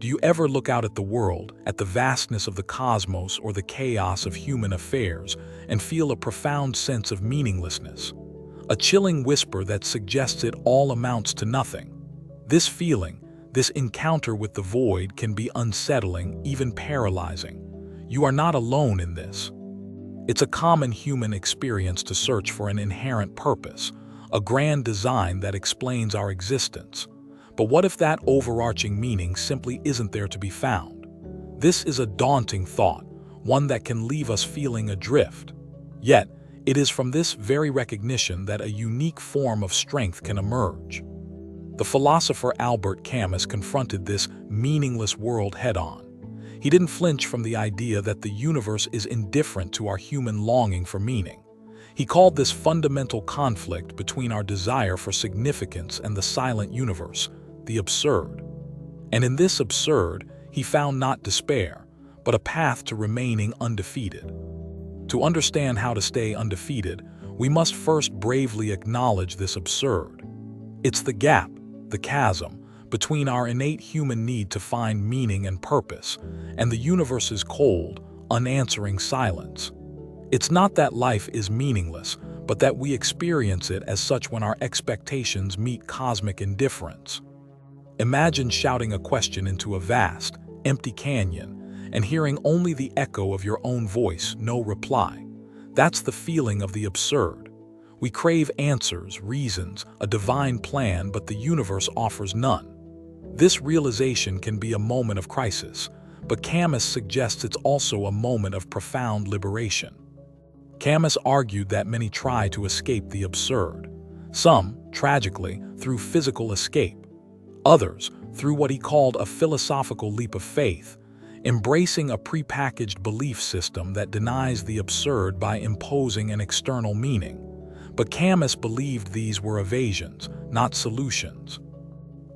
Do you ever look out at the world, at the vastness of the cosmos or the chaos of human affairs, and feel a profound sense of meaninglessness? A chilling whisper that suggests it all amounts to nothing. This feeling, this encounter with the void, can be unsettling, even paralyzing. You are not alone in this. It's a common human experience to search for an inherent purpose, a grand design that explains our existence. But what if that overarching meaning simply isn't there to be found? This is a daunting thought, one that can leave us feeling adrift. Yet, it is from this very recognition that a unique form of strength can emerge. The philosopher Albert Camus confronted this meaningless world head-on. He didn't flinch from the idea that the universe is indifferent to our human longing for meaning. He called this fundamental conflict between our desire for significance and the silent universe, the absurd. And in this absurd, he found not despair, but a path to remaining undefeated. To understand how to stay undefeated, we must first bravely acknowledge this absurd. It's the gap, the chasm, between our innate human need to find meaning and purpose, and the universe's cold, unanswering silence. It's not that life is meaningless, but that we experience it as such when our expectations meet cosmic indifference. Imagine shouting a question into a vast, empty canyon and hearing only the echo of your own voice, no reply. That's the feeling of the absurd. We crave answers, reasons, a divine plan, but the universe offers none. This realization can be a moment of crisis, but Camus suggests it's also a moment of profound liberation. Camus argued that many try to escape the absurd. Some, tragically, through physical escape. Others, through what he called a philosophical leap of faith, embracing a prepackaged belief system that denies the absurd by imposing an external meaning. But Camus believed these were evasions, not solutions.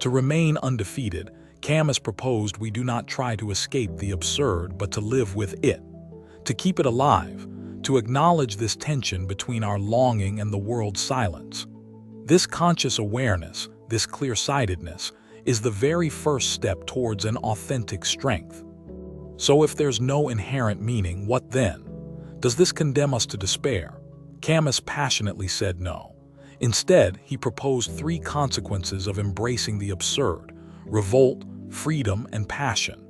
To remain undefeated, Camus proposed we do not try to escape the absurd, but to live with it, to keep it alive, to acknowledge this tension between our longing and the world's silence. This conscious awareness, this clear-sightedness, is the very first step towards an authentic strength. So if there's no inherent meaning, what then? Does this condemn us to despair? Camus passionately said no. Instead, he proposed 3 consequences of embracing the absurd: revolt, freedom, and passion.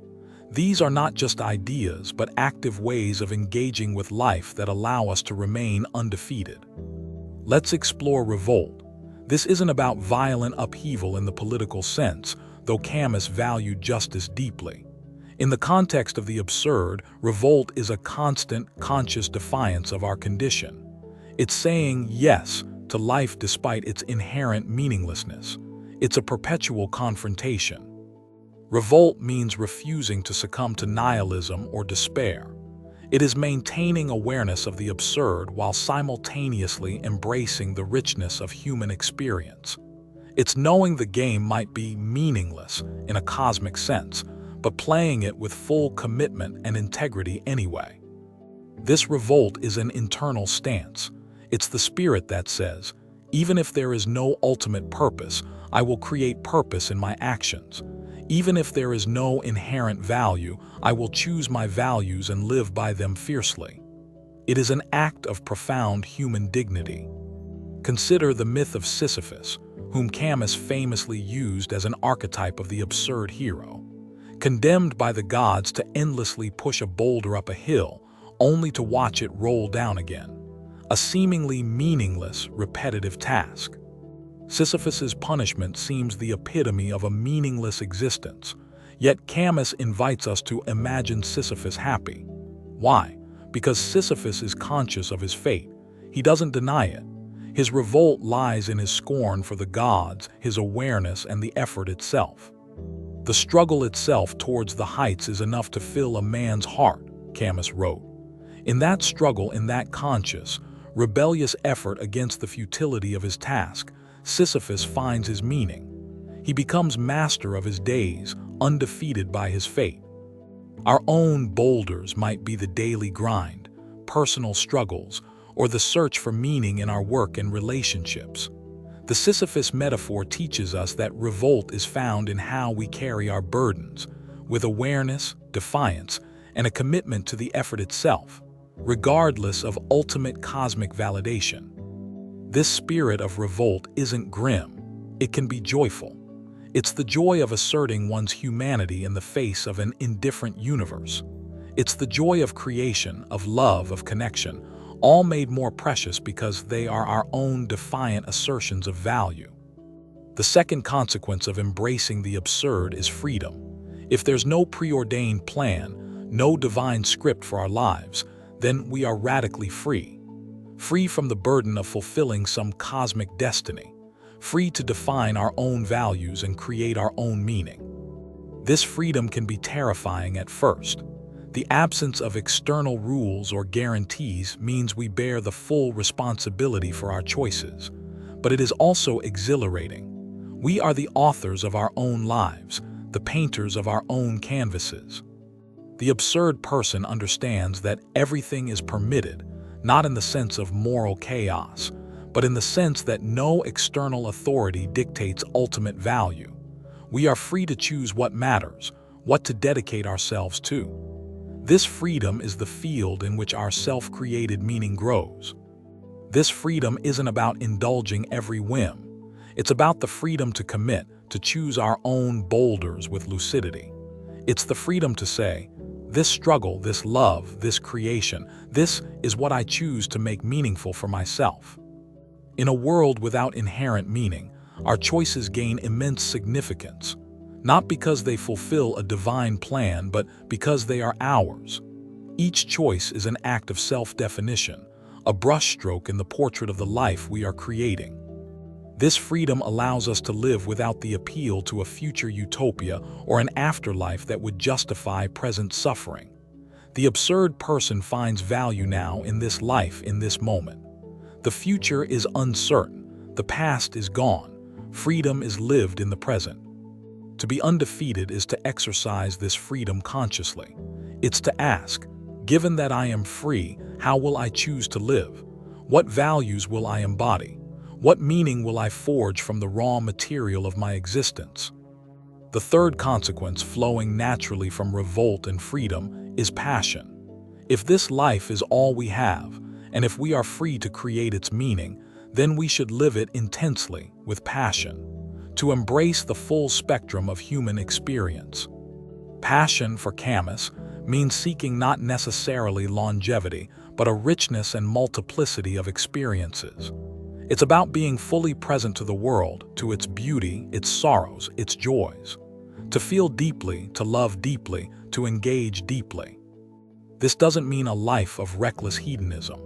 These are not just ideas, but active ways of engaging with life that allow us to remain undefeated. Let's explore revolt. This isn't about violent upheaval in the political sense, though Camus valued justice deeply. In the context of the absurd, revolt is a constant, conscious defiance of our condition. It's saying yes to life despite its inherent meaninglessness. It's a perpetual confrontation. Revolt means refusing to succumb to nihilism or despair. It is maintaining awareness of the absurd while simultaneously embracing the richness of human experience. It's knowing the game might be meaningless in a cosmic sense, but playing it with full commitment and integrity anyway. This revolt is an internal stance. It's the spirit that says, even if there is no ultimate purpose, I will create purpose in my actions. Even if there is no inherent value, I will choose my values and live by them fiercely. It is an act of profound human dignity. Consider the myth of Sisyphus, whom Camus famously used as an archetype of the absurd hero. Condemned by the gods to endlessly push a boulder up a hill, only to watch it roll down again. A seemingly meaningless, repetitive task. Sisyphus's punishment seems the epitome of a meaningless existence, yet Camus invites us to imagine Sisyphus happy. Why? Because Sisyphus is conscious of his fate. He doesn't deny it. His revolt lies in his scorn for the gods, his awareness, and the effort itself. The struggle itself towards the heights is enough to fill a man's heart, Camus wrote. In that struggle, in that conscious, rebellious effort against the futility of his task, Sisyphus finds his meaning. He becomes master of his days, undefeated by his fate. Our own boulders might be the daily grind, personal struggles, or the search for meaning in our work and relationships. The Sisyphus metaphor teaches us that revolt is found in how we carry our burdens, with awareness, defiance, and a commitment to the effort itself, regardless of ultimate cosmic validation. This spirit of revolt isn't grim. It can be joyful. It's the joy of asserting one's humanity in the face of an indifferent universe. It's the joy of creation, of love, of connection, all made more precious because they are our own defiant assertions of value. The second consequence of embracing the absurd is freedom. If there's no preordained plan, no divine script for our lives, then we are radically free. Free from the burden of fulfilling some cosmic destiny. Free to define our own values and create our own meaning. This freedom can be terrifying at first. The absence of external rules or guarantees means we bear the full responsibility for our choices. But it is also exhilarating. We are the authors of our own lives, the painters of our own canvases. The absurd person understands that everything is permitted, not in the sense of moral chaos, but in the sense that no external authority dictates ultimate value. We are free to choose what matters, what to dedicate ourselves to. This freedom is the field in which our self-created meaning grows. This freedom isn't about indulging every whim. It's about the freedom to commit, to choose our own boulders with lucidity. It's the freedom to say, this struggle, this love, this creation, this is what I choose to make meaningful for myself. In a world without inherent meaning, our choices gain immense significance, not because they fulfill a divine plan, but because they are ours. Each choice is an act of self-definition, a brushstroke in the portrait of the life we are creating. This freedom allows us to live without the appeal to a future utopia or an afterlife that would justify present suffering. The absurd person finds value now in this life, in this moment. The future is uncertain. The past is gone. Freedom is lived in the present. To be undefeated is to exercise this freedom consciously. It's to ask, given that I am free, how will I choose to live? What values will I embody? What meaning will I forge from the raw material of my existence? The third consequence flowing naturally from revolt and freedom is passion. If this life is all we have, and if we are free to create its meaning, then we should live it intensely, with passion, to embrace the full spectrum of human experience. Passion, for Camus, means seeking not necessarily longevity, but a richness and multiplicity of experiences. It's about being fully present to the world, to its beauty, its sorrows, its joys. To feel deeply, to love deeply, to engage deeply. This doesn't mean a life of reckless hedonism.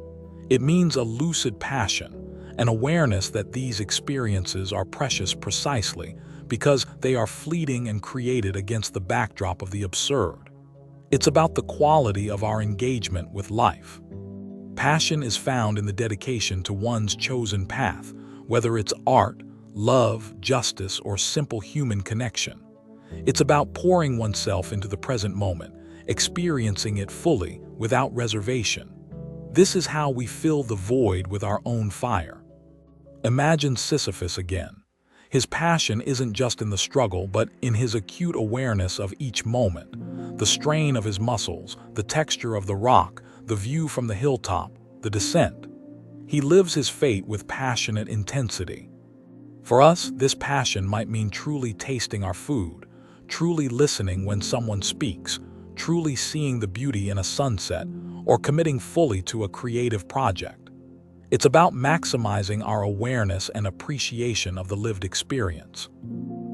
It means a lucid passion, an awareness that these experiences are precious precisely because they are fleeting and created against the backdrop of the absurd. It's about the quality of our engagement with life. Passion is found in the dedication to one's chosen path, whether it's art, love, justice, or simple human connection. It's about pouring oneself into the present moment, experiencing it fully, without reservation. This is how we fill the void with our own fire. Imagine Sisyphus again. His passion isn't just in the struggle, but in his acute awareness of each moment. The strain of his muscles, the texture of the rock, the view from the hilltop, the descent. He lives his fate with passionate intensity. For us, this passion might mean truly tasting our food, truly listening when someone speaks, truly seeing the beauty in a sunset, or committing fully to a creative project. It's about maximizing our awareness and appreciation of the lived experience.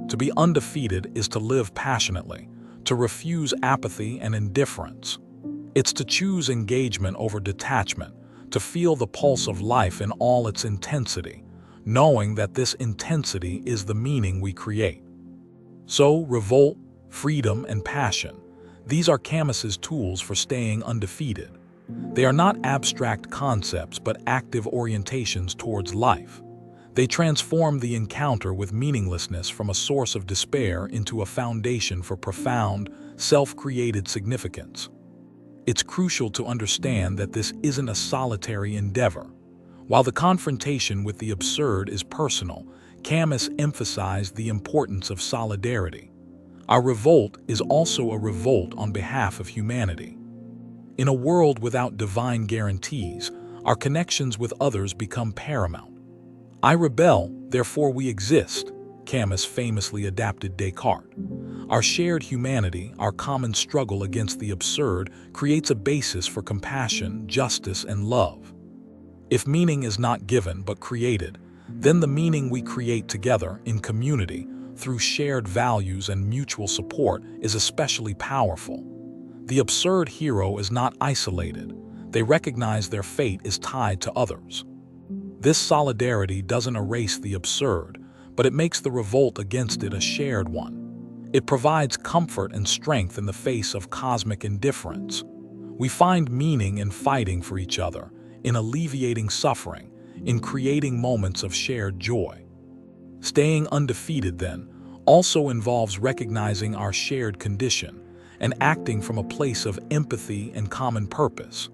To be undefeated is to live passionately, to refuse apathy and indifference. It's to choose engagement over detachment, to feel the pulse of life in all its intensity, knowing that this intensity is the meaning we create. So, revolt, freedom, and passion, these are Camus's tools for staying undefeated. They are not abstract concepts, but active orientations towards life. They transform the encounter with meaninglessness from a source of despair into a foundation for profound, self-created significance. It's crucial to understand that this isn't a solitary endeavor. While the confrontation with the absurd is personal, Camus emphasized the importance of solidarity. Our revolt is also a revolt on behalf of humanity. In a world without divine guarantees, our connections with others become paramount. I rebel, therefore we exist, Camus famously adapted Descartes. Our shared humanity, our common struggle against the absurd, creates a basis for compassion, justice, and love. If meaning is not given but created, then the meaning we create together, in community, through shared values and mutual support, is especially powerful. The absurd hero is not isolated. They recognize their fate is tied to others. This solidarity doesn't erase the absurd, but it makes the revolt against it a shared one. It provides comfort and strength in the face of cosmic indifference. We find meaning in fighting for each other, in alleviating suffering, in creating moments of shared joy. Staying undefeated, then, also involves recognizing our shared condition and acting from a place of empathy and common purpose.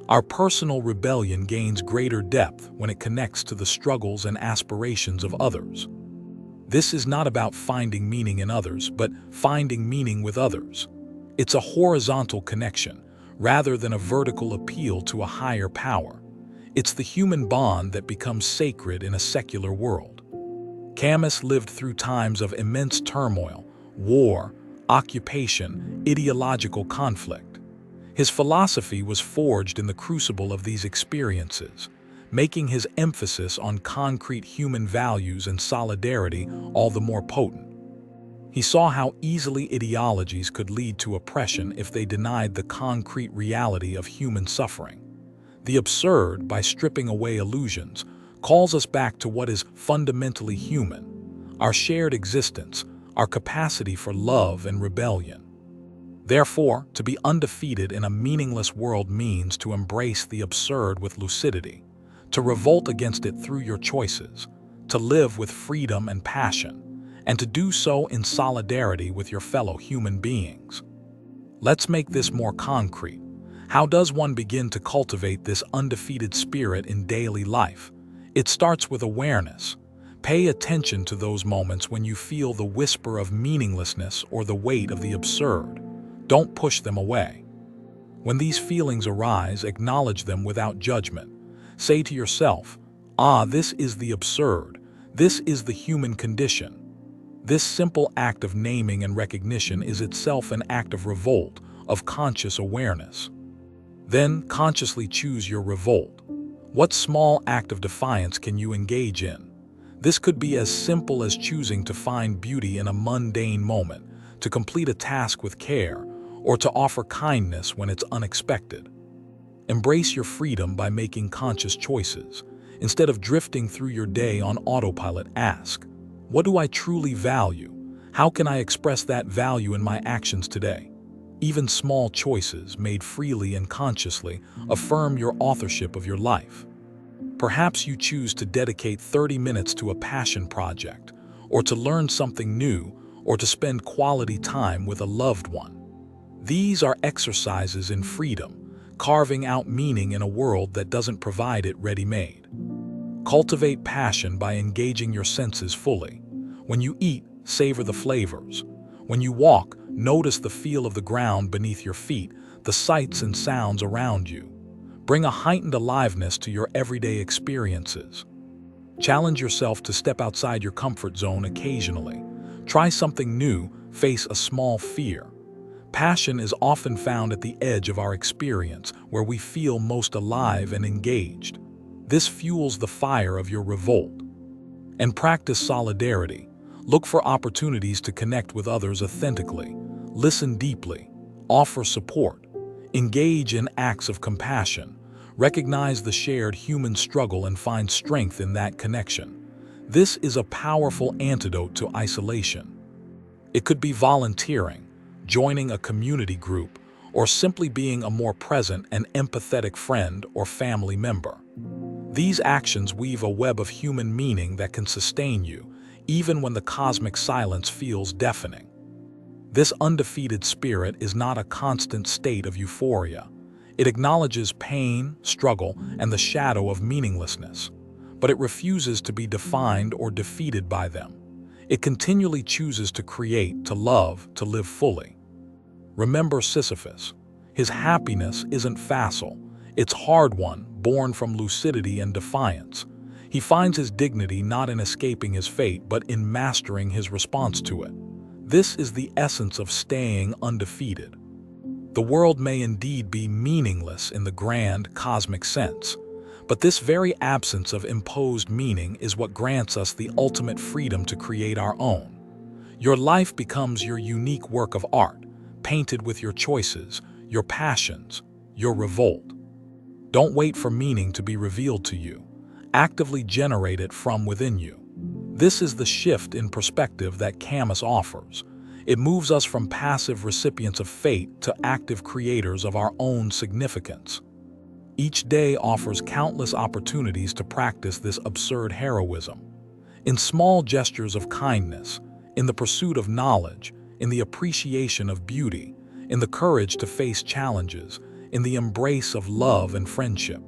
Our personal rebellion gains greater depth when it connects to the struggles and aspirations of others. This is not about finding meaning in others, but finding meaning with others. It's a horizontal connection, rather than a vertical appeal to a higher power. It's the human bond that becomes sacred in a secular world. Camus lived through times of immense turmoil, war, occupation, ideological conflict. His philosophy was forged in the crucible of these experiences, making his emphasis on concrete human values and solidarity all the more potent. He saw how easily ideologies could lead to oppression if they denied the concrete reality of human suffering. The absurd, by stripping away illusions, calls us back to what is fundamentally human, our shared existence, our capacity for love and rebellion. Therefore, to be undefeated in a meaningless world means to embrace the absurd with lucidity, to revolt against it through your choices, to live with freedom and passion, and to do so in solidarity with your fellow human beings. Let's make this more concrete. How does one begin to cultivate this undefeated spirit in daily life? It starts with awareness. Pay attention to those moments when you feel the whisper of meaninglessness or the weight of the absurd. Don't push them away. When these feelings arise, acknowledge them without judgment. Say to yourself, this is the absurd. This is the human condition. This simple act of naming and recognition is itself an act of revolt, of conscious awareness. Then consciously choose your revolt. What small act of defiance can you engage in? This could be as simple as choosing to find beauty in a mundane moment, to complete a task with care, or to offer kindness when it's unexpected. Embrace your freedom by making conscious choices. Instead of drifting through your day on autopilot, ask, what do I truly value? How can I express that value in my actions today? Even small choices, made freely and consciously, affirm your authorship of your life. Perhaps you choose to dedicate 30 minutes to a passion project, or to learn something new, or to spend quality time with a loved one. These are exercises in freedom, carving out meaning in a world that doesn't provide it ready-made. Cultivate passion by engaging your senses fully. When you eat, savor the flavors. When you walk, notice the feel of the ground beneath your feet, the sights and sounds around you. Bring a heightened aliveness to your everyday experiences. Challenge yourself to step outside your comfort zone occasionally. Try something new, face a small fear. Passion is often found at the edge of our experience, where we feel most alive and engaged. This fuels the fire of your revolt. And practice solidarity. Look for opportunities to connect with others authentically. Listen deeply. Offer support. Engage in acts of compassion. Recognize the shared human struggle and find strength in that connection. This is a powerful antidote to isolation. It could be volunteering, joining a community group, or simply being a more present and empathetic friend or family member. These actions weave a web of human meaning that can sustain you, even when the cosmic silence feels deafening. This undefeated spirit is not a constant state of euphoria. It acknowledges pain, struggle, and the shadow of meaninglessness, but it refuses to be defined or defeated by them. It continually chooses to create, to love, to live fully. Remember Sisyphus. His happiness isn't facile. It's hard-won, born from lucidity and defiance. He finds his dignity not in escaping his fate, but in mastering his response to it. This is the essence of staying undefeated. The world may indeed be meaningless in the grand, cosmic sense, but this very absence of imposed meaning is what grants us the ultimate freedom to create our own. Your life becomes your unique work of art, painted with your choices, your passions, your revolt. Don't wait for meaning to be revealed to you. Actively generate it from within you. This is the shift in perspective that Camus offers. It moves us from passive recipients of fate to active creators of our own significance. Each day offers countless opportunities to practice this absurd heroism. In small gestures of kindness, in the pursuit of knowledge, in the appreciation of beauty, in the courage to face challenges, in the embrace of love and friendship.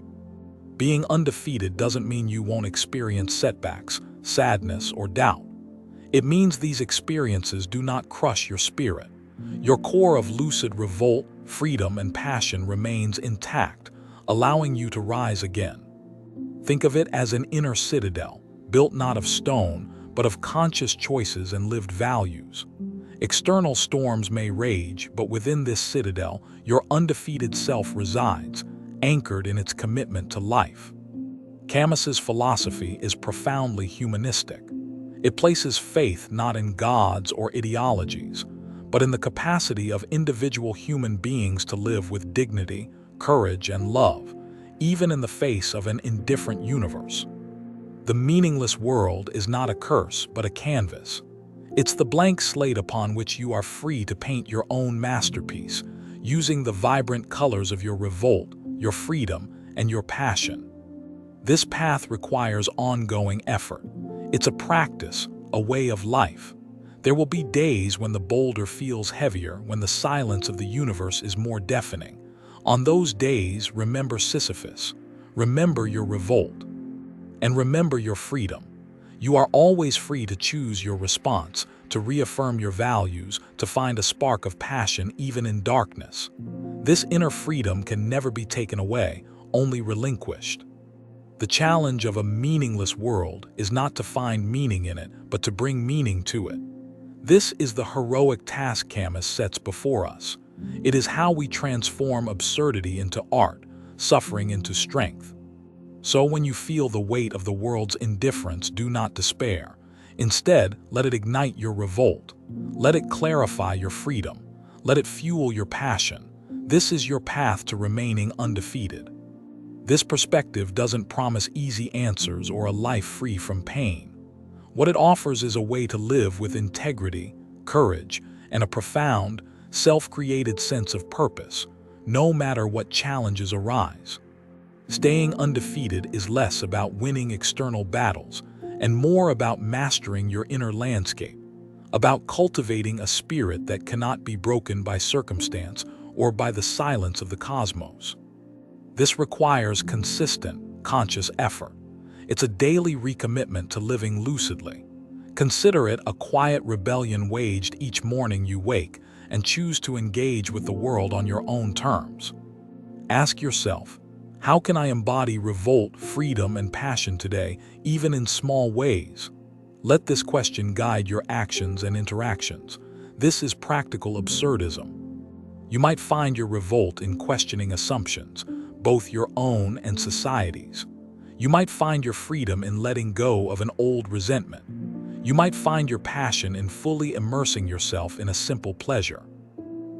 Being undefeated doesn't mean you won't experience setbacks, sadness, or doubt. It means these experiences do not crush your spirit. Your core of lucid revolt, freedom, and passion remains intact, allowing you to rise again. Think of it as an inner citadel, built not of stone, but of conscious choices and lived values. External storms may rage, but within this citadel, your undefeated self resides, anchored in its commitment to life. Camus's philosophy is profoundly humanistic. It places faith not in gods or ideologies, but in the capacity of individual human beings to live with dignity, courage, and love, even in the face of an indifferent universe. The meaningless world is not a curse, but a canvas. It's the blank slate upon which you are free to paint your own masterpiece, using the vibrant colors of your revolt, your freedom, and your passion. This path requires ongoing effort. It's a practice, a way of life. There will be days when the boulder feels heavier, when the silence of the universe is more deafening. On those days, remember Sisyphus, remember your revolt, and remember your freedom. You are always free to choose your response, to reaffirm your values, to find a spark of passion even in darkness. This inner freedom can never be taken away, only relinquished. The challenge of a meaningless world is not to find meaning in it, but to bring meaning to it. This is the heroic task Camus sets before us. It is how we transform absurdity into art, suffering into strength. So when you feel the weight of the world's indifference, do not despair. Instead, let it ignite your revolt. Let it clarify your freedom. Let it fuel your passion. This is your path to remaining undefeated. This perspective doesn't promise easy answers or a life free from pain. What it offers is a way to live with integrity, courage, and a profound, self-created sense of purpose, no matter what challenges arise. Staying undefeated is less about winning external battles and more about mastering your inner landscape, about cultivating a spirit that cannot be broken by circumstance or by the silence of the cosmos. This requires consistent, conscious effort. It's a daily recommitment to living lucidly. Consider it a quiet rebellion waged each morning you wake and choose to engage with the world on your own terms. Ask yourself, how can I embody revolt, freedom, and passion today, even in small ways? Let this question guide your actions and interactions. This is practical absurdism. You might find your revolt in questioning assumptions, both your own and society's. You might find your freedom in letting go of an old resentment. You might find your passion in fully immersing yourself in a simple pleasure.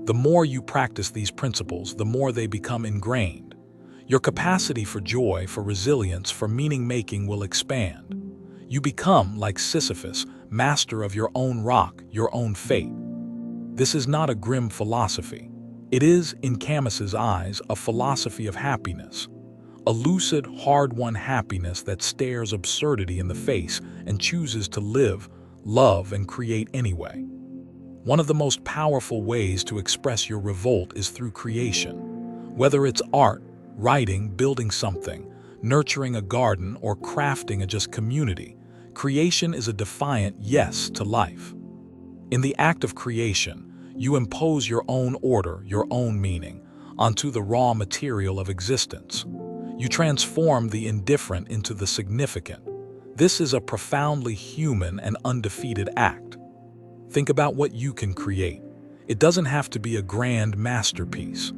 The more you practice these principles, the more they become ingrained. Your capacity for joy, for resilience, for meaning-making will expand. You become, like Sisyphus, master of your own rock, your own fate. This is not a grim philosophy. It is, in Camus's eyes, a philosophy of happiness. A lucid, hard-won happiness that stares absurdity in the face and chooses to live, love, and create anyway. One of the most powerful ways to express your revolt is through creation. Whether it's art, writing, building something, nurturing a garden, or crafting a just community, Creation is a defiant yes to life. In the act of creation, you impose your own order, your own meaning, onto the raw material of existence. You transform the indifferent into the significant. This is a profoundly human and undefeated act. Think about what you can create. It doesn't have to be a grand masterpiece.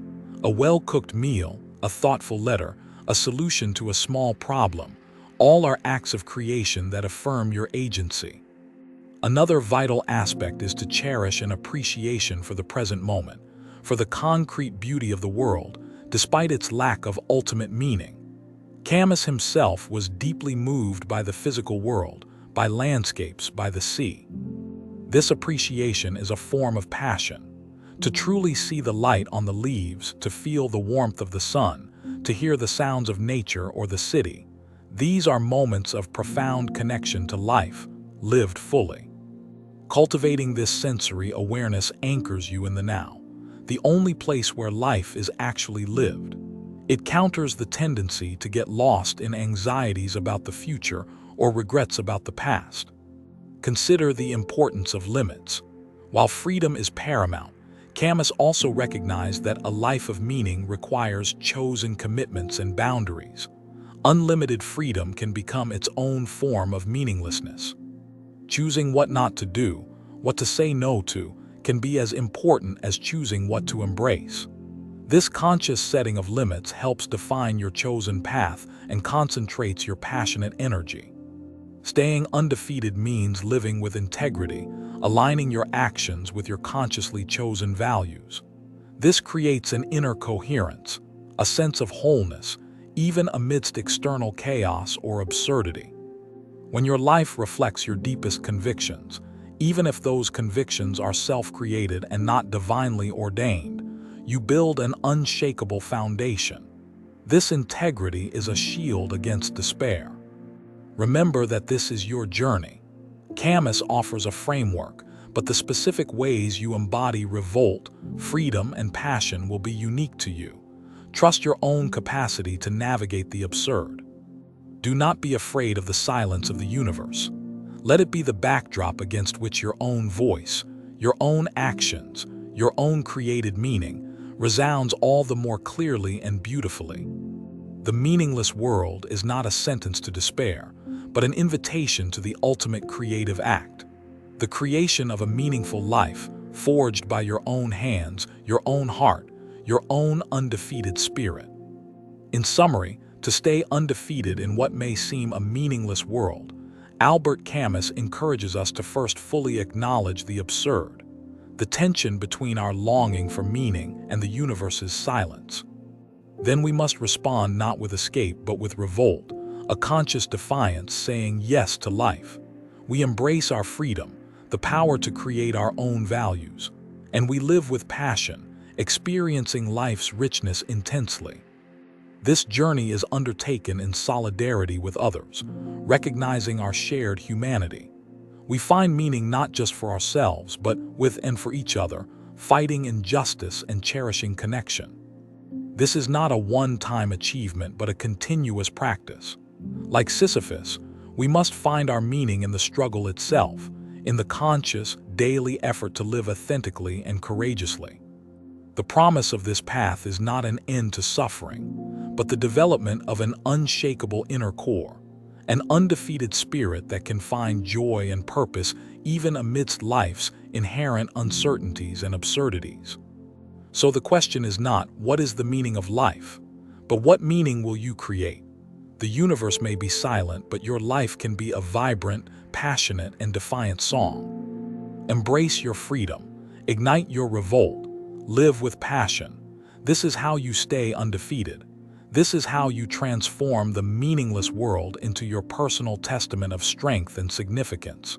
A well-cooked meal, a thoughtful letter, a solution to a small problem, all are acts of creation that affirm your agency. Another vital aspect is to cherish an appreciation for the present moment, for the concrete beauty of the world, despite its lack of ultimate meaning. Camus himself was deeply moved by the physical world, by landscapes, by the sea. This appreciation is a form of passion. To truly see the light on the leaves, to feel the warmth of the sun, to hear the sounds of nature or the city, these are moments of profound connection to life, lived fully. Cultivating this sensory awareness anchors you in the now, the only place where life is actually lived. It counters the tendency to get lost in anxieties about the future or regrets about the past. Consider the importance of limits. While freedom is paramount, Camus also recognized that a life of meaning requires chosen commitments and boundaries. Unlimited freedom can become its own form of meaninglessness. Choosing what not to do, what to say no to, can be as important as choosing what to embrace. This conscious setting of limits helps define your chosen path and concentrates your passionate energy. Staying undefeated means living with integrity, aligning your actions with your consciously chosen values. This creates an inner coherence, a sense of wholeness, even amidst external chaos or absurdity. When your life reflects your deepest convictions, even if those convictions are self-created and not divinely ordained, you build an unshakable foundation. This integrity is a shield against despair. Remember that this is your journey. Camus offers a framework, but the specific ways you embody revolt, freedom, and passion will be unique to you. Trust your own capacity to navigate the absurd. Do not be afraid of the silence of the universe. Let it be the backdrop against which your own voice, your own actions, your own created meaning resounds all the more clearly and beautifully. The meaningless world is not a sentence to despair, but an invitation to the ultimate creative act. The creation of a meaningful life, forged by your own hands, your own heart, your own undefeated spirit. In summary, to stay undefeated in what may seem a meaningless world, Albert Camus encourages us to first fully acknowledge the absurd, the tension between our longing for meaning and the universe's silence. Then we must respond not with escape but with revolt, a conscious defiance saying yes to life. We embrace our freedom, the power to create our own values, and we live with passion, experiencing life's richness intensely. This journey is undertaken in solidarity with others, recognizing our shared humanity. We find meaning not just for ourselves, but with and for each other, fighting injustice and cherishing connection. This is not a one-time achievement, but a continuous practice. Like Sisyphus, we must find our meaning in the struggle itself, in the conscious, daily effort to live authentically and courageously. The promise of this path is not an end to suffering, but the development of an unshakable inner core, an undefeated spirit that can find joy and purpose even amidst life's inherent uncertainties and absurdities. So the question is not, what is the meaning of life, but what meaning will you create? The universe may be silent, but your life can be a vibrant, passionate, and defiant song. Embrace your freedom, ignite your revolt, live with passion. This is how you stay undefeated. This is how you transform the meaningless world into your personal testament of strength and significance.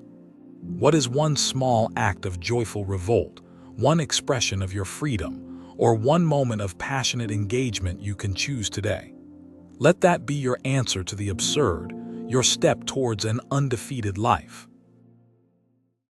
What is one small act of joyful revolt, one expression of your freedom, or one moment of passionate engagement you can choose today? Let that be your answer to the absurd, your step towards an undefeated life.